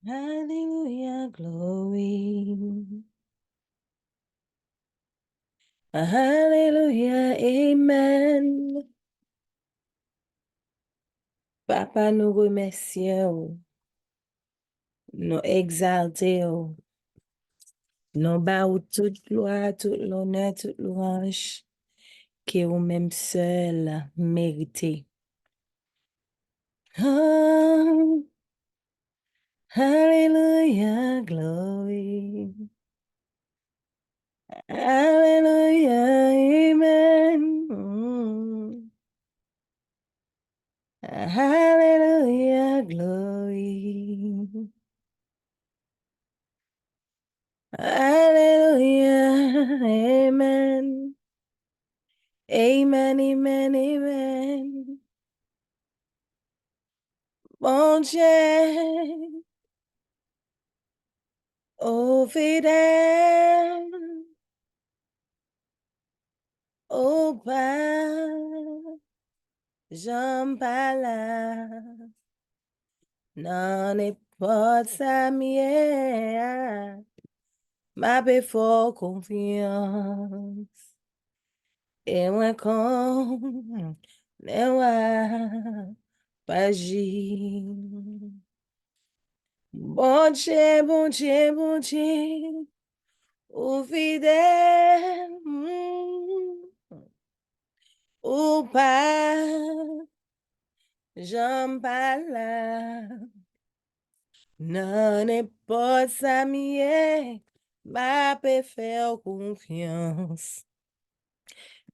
Hallelujah, glory. Hallelujah, amen. Papa, nous remercions, nous exaltons, nous baou toute gloire, toute l'honneur, toute louange, que vous-même seul méritez. Oh, hallelujah, glory. Hallelujah, amen. Hallelujah, glory. Hallelujah, amen. Amen, amen, amen. Bon Dieu, ô fidèle, ô Père, j'en parle, non n'importe sa mienne, ma paix fort confiance, et moi comme, ne wa, pas agir. Bon Dieu, bon Dieu, bon Dieu, ô fidèle, ou pas, j'en parle, non n'est pas sa mienne, ma peut faire confiance,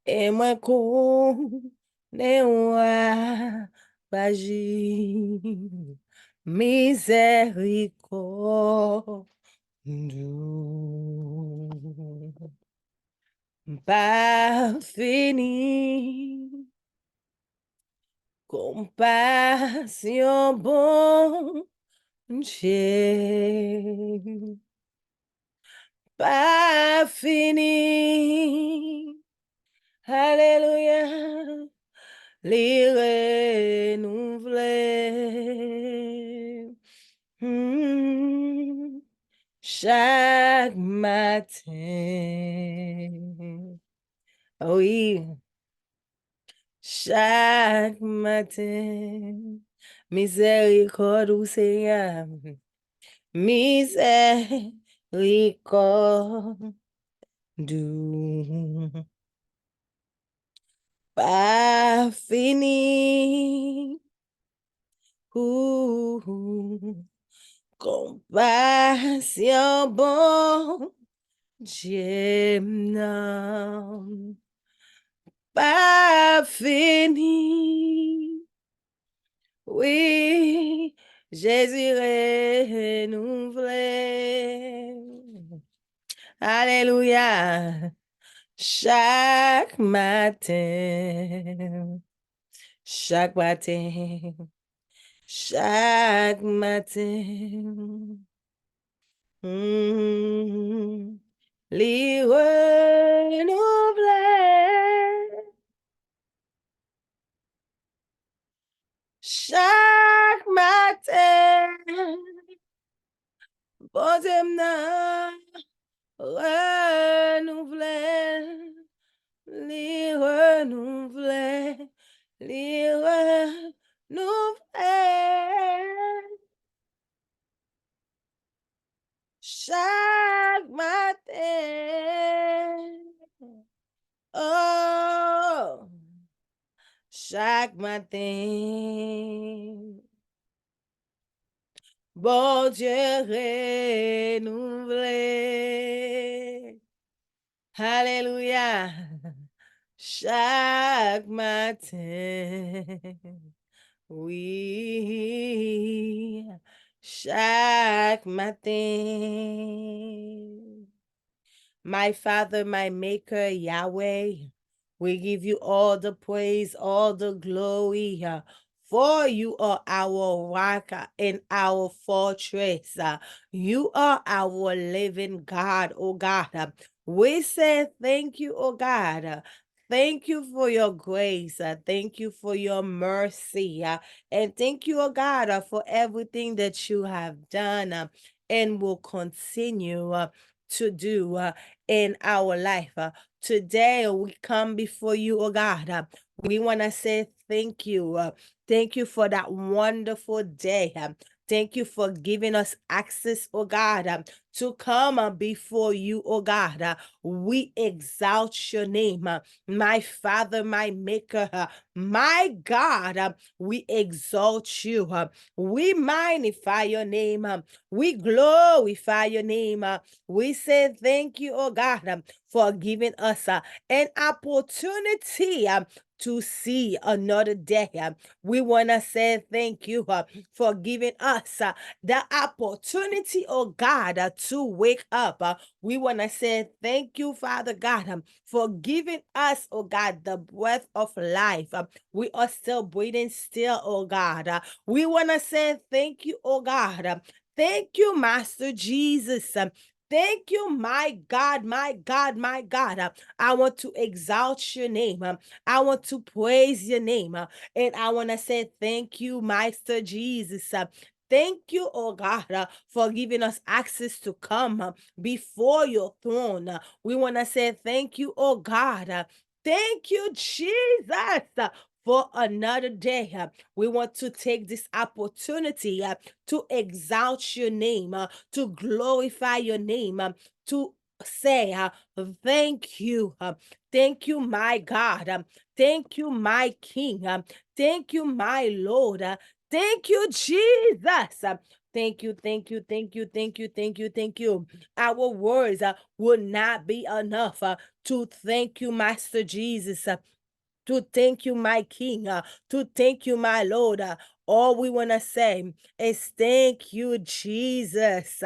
et moi qu'on ne wa, pas agir. Miséricorde. Pas fini, compassion bon Dieu, pas fini, alléluia, les renouveler. Chaque matin. Oui, chaque matin. Miséricorde, ou Seigneur. Miséricorde. Pas fini. Ouh, compassion bon. Dieu non, pas fini. Oui, Jésus renouvelé. Alléluia. Chaque matin, chaque matin, chaque matin. Les renouveler. Chaque matin, bon Dieu m'a renouvelé, les renouveler, les renouveler. Chaque matin, oh, chaque matin. Bon Dieu renouvelé. Alléluia. Chaque matin. Oui. Chaque matin. My Father, my Maker, Yahweh, we give you all the praise, all the glory. For you are our rock and our fortress. You are our living God, oh God. We say thank you, oh God. thank you for your grace. Thank you for your mercy. And thank you, oh God, for everything that you have done and will continue to do in our life. Today, we come before you, oh God. We want to say thank you. Thank you for that wonderful day. Thank you for giving us access, oh God, to come before you, oh God. We exalt your name, my Father, my Maker, my God. We exalt you. We magnify your name. We glorify your name. We say thank you, oh God, for giving us an opportunity to see another day. We want to say thank you for giving us the opportunity, oh God, to wake up. We want to say thank you, Father God, for giving us, oh God, the breath of life. We are still breathing still, oh God. We want to say thank you, oh God. Thank you, Master Jesus. Thank you, my God, my God, my God. I want to exalt your name. I want to praise your name. And I want to say thank you, Master Jesus. Thank you, oh God, for giving us access to come before your throne. We want to say thank you, oh God. Thank you, Jesus. For another day. We want to take this opportunity to exalt your name, to glorify your name, to say thank you. Thank you, my God. Thank you, my King. Thank you, my Lord. Thank you, Jesus. Thank you, thank you, thank you, thank you, thank you, thank you. Our words would not be enough to thank you, Master Jesus. To thank you, my King, to thank you, my Lord. All we want to say is thank you, Jesus.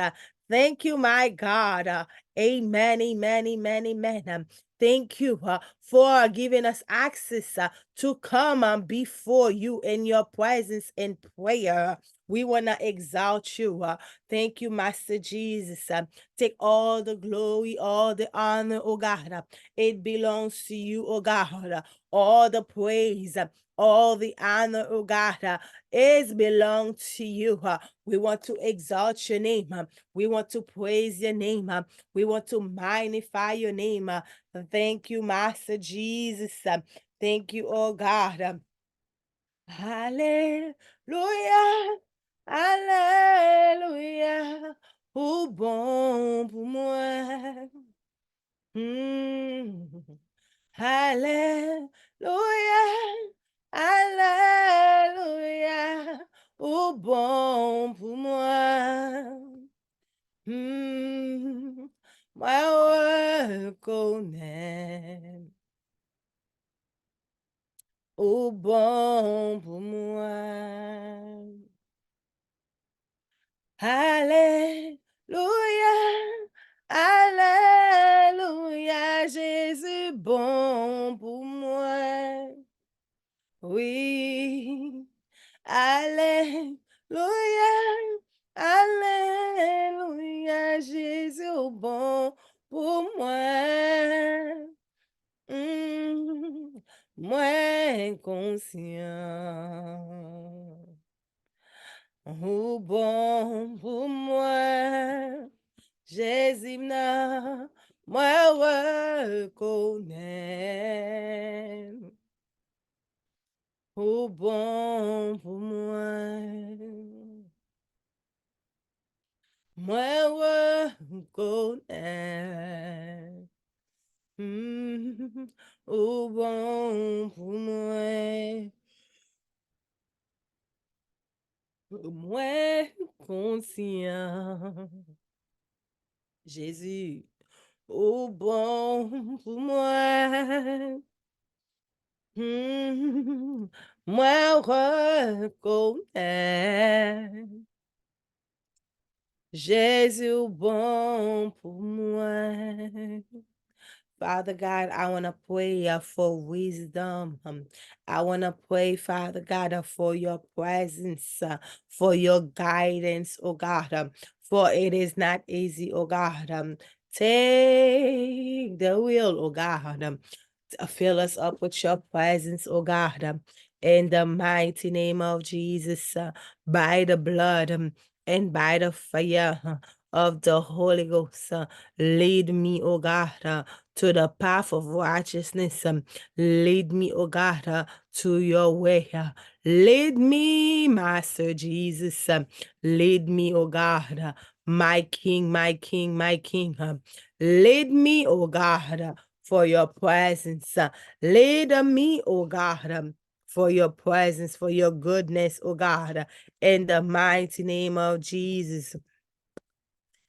Thank you, my God. Amen, amen, amen, amen. Thank you for giving us access to come before you in your presence in prayer. We want to exalt you. Thank you, Master Jesus. Take all the glory, all the honor, oh God. It belongs to you, oh God. All the praise, all the honor, oh God, is belong to you. We want to exalt your name. We want to praise your name. We want to magnify your name. Thank you, Master Jesus. Thank you, oh God. Hallelujah. Alléluia. O bom pour moi. Hmm. Alléluia, Alléluia, au bon pour moi. Hmm, moi reconnais, au bon pour moi. Alléluia, Alléluia, Jésus bon pour moi. Oui, Alléluia, Alléluia, Jésus au bon pour moi. Moi conscient, au bon pour moi. Jésus n'a, moi reconnais, au bon pour moi. Moi reconnais, au bon pour moi. Moi conscient, Jésus, au bon pour moi. Moi reconnais, Jésus, au bon pour moi. Father God, I want to pray for wisdom. I want to pray, Father God, for your presence, for your guidance, oh God. For it is not easy, oh God. Take the wheel, oh God. Fill us up with your presence, oh God, in the mighty name of Jesus, by the blood and by the fire of the Holy Ghost. Lead me, oh God, to the path of righteousness. Lead me, oh God, to your way. Lead me, Master Jesus. Lead me, oh God, my King, my King, my King. Lead me, oh God, for your presence. Lead me, oh God, for your presence, for your goodness, oh God, in the mighty name of Jesus.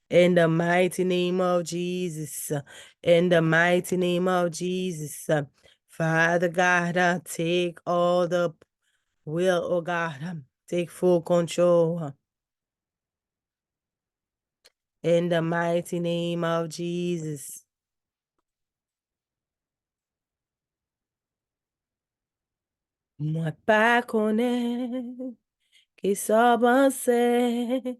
In the mighty name of Jesus. In the mighty name of Jesus. Father God, take all the will, oh God, take full control. In the mighty name of Jesus. Moi pas connaître qui s'avançait.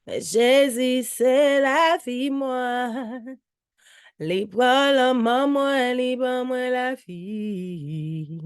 Jésus, c'est la vie, moi. Libre l'homme, moi, libre moi la vie.